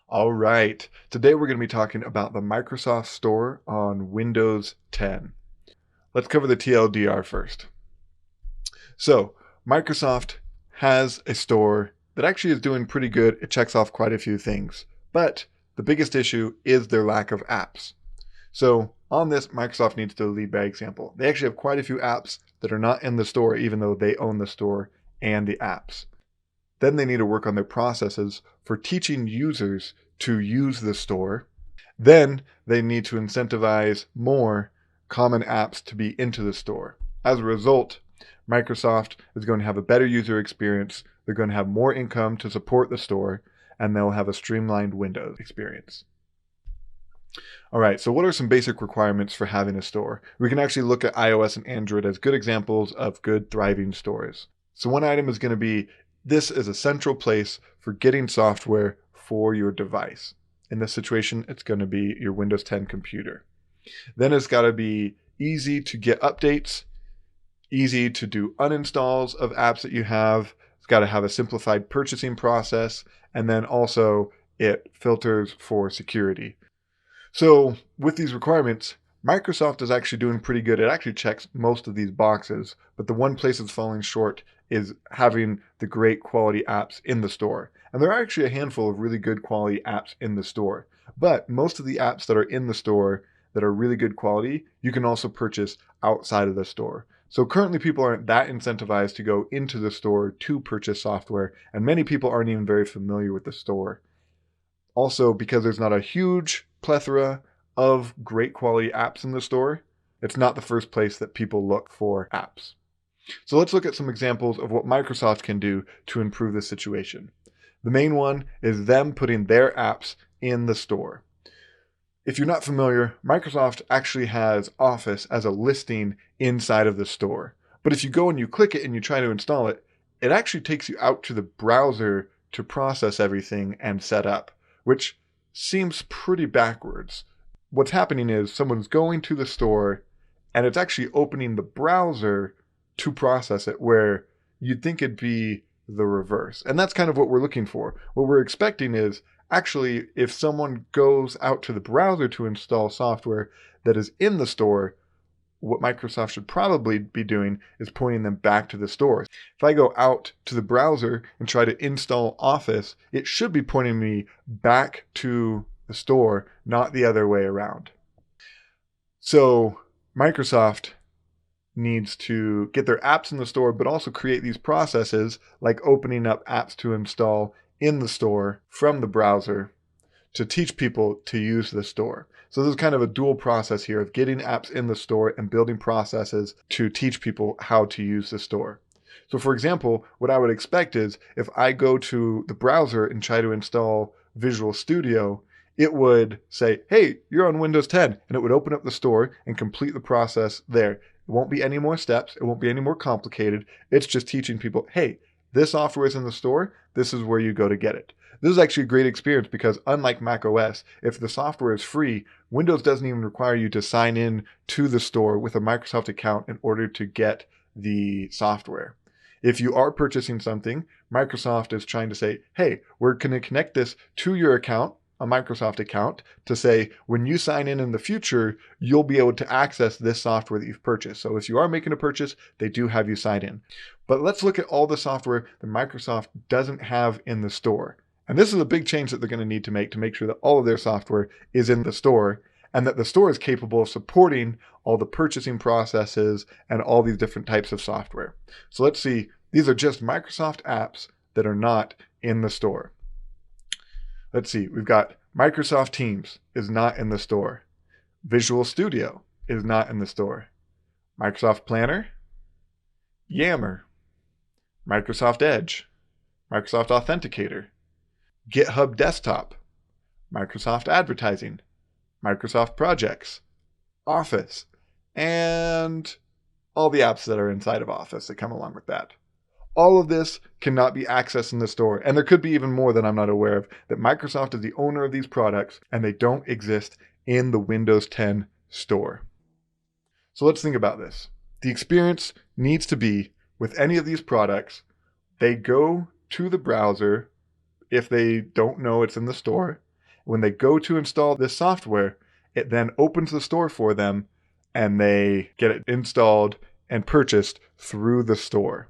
All right. Today we're going to be talking about the Microsoft Store on Windows 10. Let's cover the TLDR first. So, Microsoft has a store that actually is doing pretty good. It checks off quite a few things. But the biggest issue is their lack of apps. So, on this, Microsoft needs to lead by example. They actually have quite a few apps that are not in the store, even though they own the store and the apps. Then they need to work on their processes for teaching users to use the store. Then they need to incentivize more common apps to be into the store. As a result, Microsoft is going to have a better user experience. They're going to have more income to support the store, and they'll have a streamlined Windows experience. All right, so what are some basic requirements for having a store? We can actually look at iOS and Android as good examples of good, thriving stores. So one item is going to be this is a central place for getting software for your device. In this situation, it's going to be your Windows 10 computer. Then it's got to be easy to get updates, easy to do uninstalls of apps that you have. It's got to have a simplified purchasing process, and then also it filters for security. So with these requirements, Microsoft is actually doing pretty good. It actually checks most of these boxes, but the one place it's falling short is having the great quality apps in the store. And there are actually a handful of really good quality apps in the store. But most of the apps that are in the store that are really good quality, you can also purchase outside of the store. So currently people aren't that incentivized to go into the store to purchase software, and many people aren't even very familiar with the store. Also, because there's not a huge plethora of great quality apps in the store, it's not the first place that people look for apps. So let's look at some examples of what Microsoft can do to improve this situation. The main one is them putting their apps in the store. If you're not familiar, Microsoft actually has Office as a listing inside of the store. But if you go and you click it and you try to install it, it actually takes you out to the browser to process everything and set up, which seems pretty backwards. What's happening is someone's going to the store and it's actually opening the browser to process it, where you'd think it'd be the reverse. And that's kind of what we're looking for. What we're expecting is actually if someone goes out to the browser to install software that is in the store, what Microsoft should probably be doing is pointing them back to the store. If I go out to the browser and try to install Office, it should be pointing me back to the store, not the other way around. So Microsoft needs to get their apps in the store, but also create these processes like opening up apps to install in the store from the browser to teach people to use the store. So there's kind of a dual process here of getting apps in the store and building processes to teach people how to use the store. So for example, what I would expect is if I go to the browser and try to install Visual Studio, it would say, hey, you're on Windows 10, and it would open up the store and complete the process there. It won't be any more steps. It won't be any more complicated. It's just teaching people, hey, this software is in the store. This is where you go to get it. This is actually a great experience because unlike Mac OS, if the software is free, Windows doesn't even require you to sign in to the store with a Microsoft account in order to get the software. If you are purchasing something, Microsoft is trying to say, hey, we're going to connect this to your account, a Microsoft account, to say when you sign in the future, you'll be able to access this software that you've purchased. So if you are making a purchase, they do have you sign in. But let's look at all the software that Microsoft doesn't have in the store. And this is a big change that they're going to need to make sure that all of their software is in the store and that the store is capable of supporting all the purchasing processes and all these different types of software. So let's see, these are just Microsoft apps that are not in the store. Let's see, we've got Microsoft Teams is not in the store. Visual Studio is not in the store. Microsoft Planner, Yammer, Microsoft Edge, Microsoft Authenticator, GitHub Desktop, Microsoft Advertising, Microsoft Projects, Office, and all the apps that are inside of Office that come along with that. All of this cannot be accessed in the store, and there could be even more that I'm not aware of, that Microsoft is the owner of these products and they don't exist in the Windows 10 store. So let's think about this. The experience needs to be with any of these products, they go to the browser if they don't know it's in the store, When they go to install this software, it then opens the store for them and they get it installed and purchased through the store.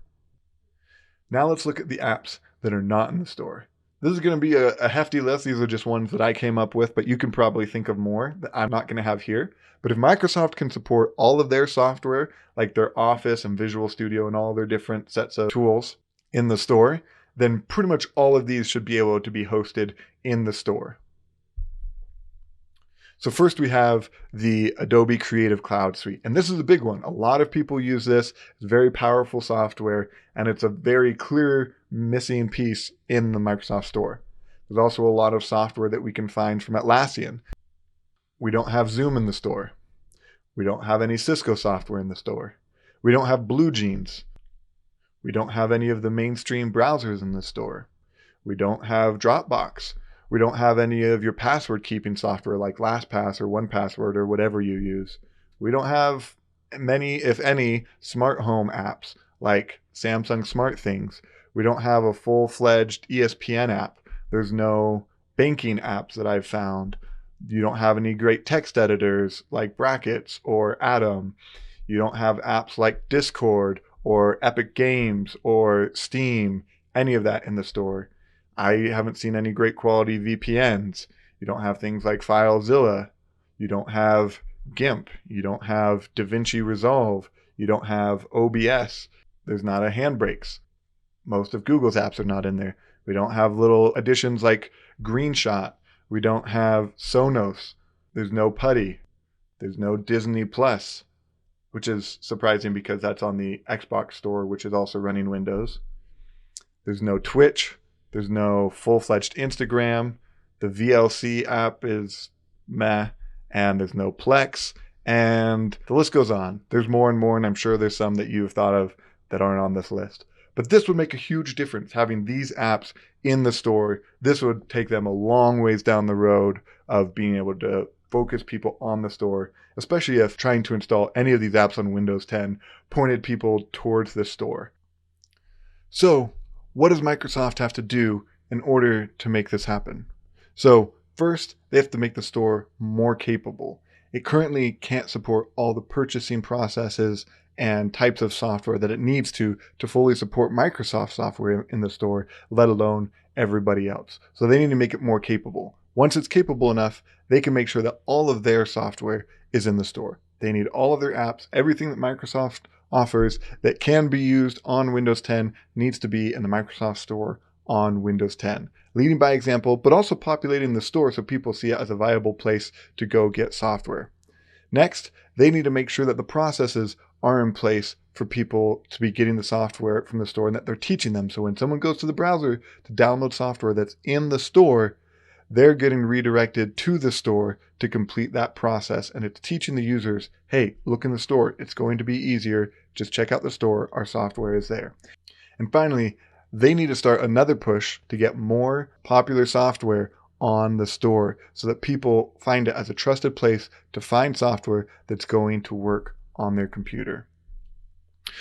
Now let's look at the apps that are not in the store. This is going to be a hefty list. These are just ones that I came up with, but you can probably think of more that I'm not going to have here. But if Microsoft can support all of their software, like their Office and Visual Studio and all their different sets of tools in the store, then pretty much all of these should be able to be hosted in the store. So first we have the Adobe Creative Cloud Suite, and this is a big one. A lot of people use this. It's very powerful software, and it's a very clear missing piece in the Microsoft Store. There's also a lot of software that we can find from Atlassian. We don't have Zoom in the store. We don't have any Cisco software in the store. We don't have BlueJeans. We don't have any of the mainstream browsers in the store. We don't have Dropbox. We don't have any of your password keeping software like LastPass or 1Password or whatever you use. We don't have many, if any, smart home apps like Samsung SmartThings. We don't have a full-fledged ESPN app. There's no banking apps that I've found. You don't have any great text editors like Brackets or Atom. You don't have apps like Discord or Epic Games or Steam, any of that in the store. I haven't seen any great quality VPNs. You don't have things like FileZilla. You don't have GIMP. You don't have DaVinci Resolve. You don't have OBS. There's not a Handbrakes. Most of Google's apps are not in there. We don't have little additions like GreenShot. We don't have Sonos. There's no Putty. There's no Disney Plus, which is surprising because that's on the Xbox Store, which is also running Windows. There's no Twitch. There's no full-fledged Instagram. The VLC app is meh. And there's no Plex. And the list goes on. There's more and more, and I'm sure there's some that you've thought of that aren't on this list. But this would make a huge difference, having these apps in the store. This would take them a long ways down the road of being able to focus people on the store, especially if trying to install any of these apps on Windows 10 pointed people towards the store. So, what does Microsoft have to do in order to make this happen? So first, they have to make the store more capable. It currently can't support all the purchasing processes and types of software that it needs to fully support Microsoft software in the store, let alone everybody else. So they need to make it more capable. Once it's capable enough, they can make sure that all of their software is in the store. They need all of their apps, everything that Microsoft offers that can be used on Windows 10 needs to be in the Microsoft Store on Windows 10. Leading by example, but also populating the store so people see it as a viable place to go get software. Next, they need to make sure that the processes are in place for people to be getting the software from the store and that they're teaching them. So when someone goes to the browser to download software that's in the store, they're getting redirected to the store to complete that process. And it's teaching the users, hey, look in the store. It's going to be easier. Just check out the store. Our software is there. And finally, they need to start another push to get more popular software on the store so that people find it as a trusted place to find software that's going to work on their computer.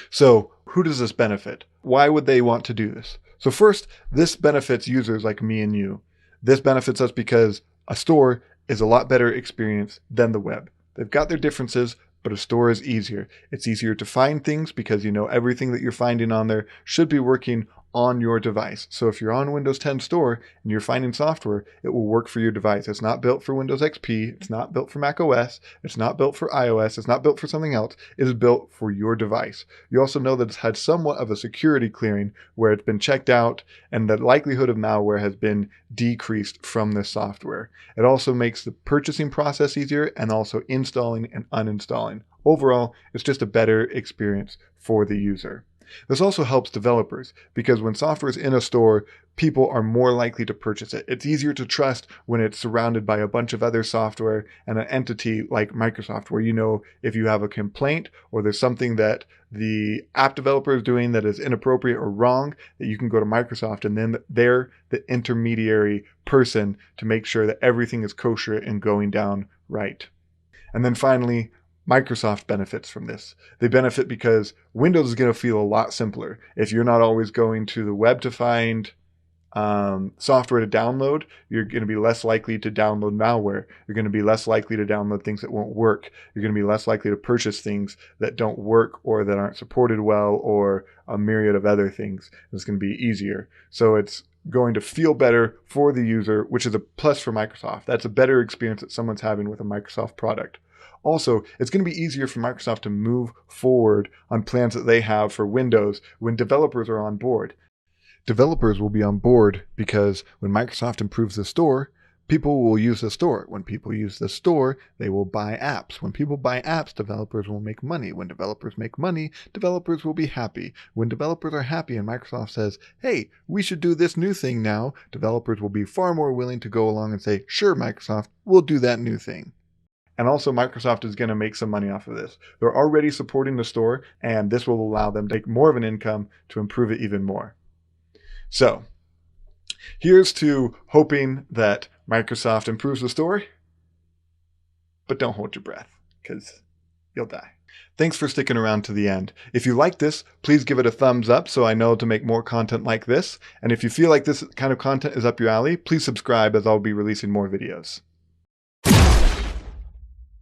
So who does this benefit? Why would they want to do this? So first, this benefits users like me and you. This benefits us because a store is a lot better experience than the web. They've got their differences, but a store is easier. It's easier to find things because you know everything that you're finding on there should be working on your device. So if you're on Windows 10 Store and you're finding software, it will work for your device. It's not built for Windows XP. It's not built for Mac OS. It's not built for iOS. It's not built for something else. It is built for your device. You also know that it's had somewhat of a security clearing where it's been checked out and the likelihood of malware has been decreased from this software. It also makes the purchasing process easier and also installing and uninstalling. Overall, it's just a better experience for the user. This also helps developers because when software is in a store, people are more likely to purchase it. It's easier to trust when it's surrounded by a bunch of other software and an entity like Microsoft, where you know if you have a complaint or there's something that the app developer is doing that is inappropriate or wrong, that you can go to Microsoft and then they're the intermediary person to make sure that everything is kosher and going down right. And then finally, Microsoft benefits from this. They benefit because Windows is going to feel a lot simpler. If you're not always going to the web to find software to download, you're going to be less likely to download malware. You're going to be less likely to download things that won't work. You're going to be less likely to purchase things that don't work or that aren't supported well, or a myriad of other things. It's going to be easier. So it's going to feel better for the user, which is a plus for Microsoft. That's a better experience that someone's having with a Microsoft product. Also, it's going to be easier for Microsoft to move forward on plans that they have for Windows when developers are on board. Developers will be on board because when Microsoft improves the store, people will use the store. When people use the store, they will buy apps. When people buy apps, developers will make money. When developers make money, developers will be happy. When developers are happy and Microsoft says, hey, we should do this new thing now, developers will be far more willing to go along and say, sure, Microsoft, we'll do that new thing. And also Microsoft is going to make some money off of this. They're already supporting the store, and this will allow them to make more of an income to improve it even more. So here's to hoping that Microsoft improves the store, but don't hold your breath because you'll die. Thanks for sticking around to the end. If you like this, please give it a thumbs up so I know to make more content like this. And if you feel like this kind of content is up your alley, please subscribe as I'll be releasing more videos.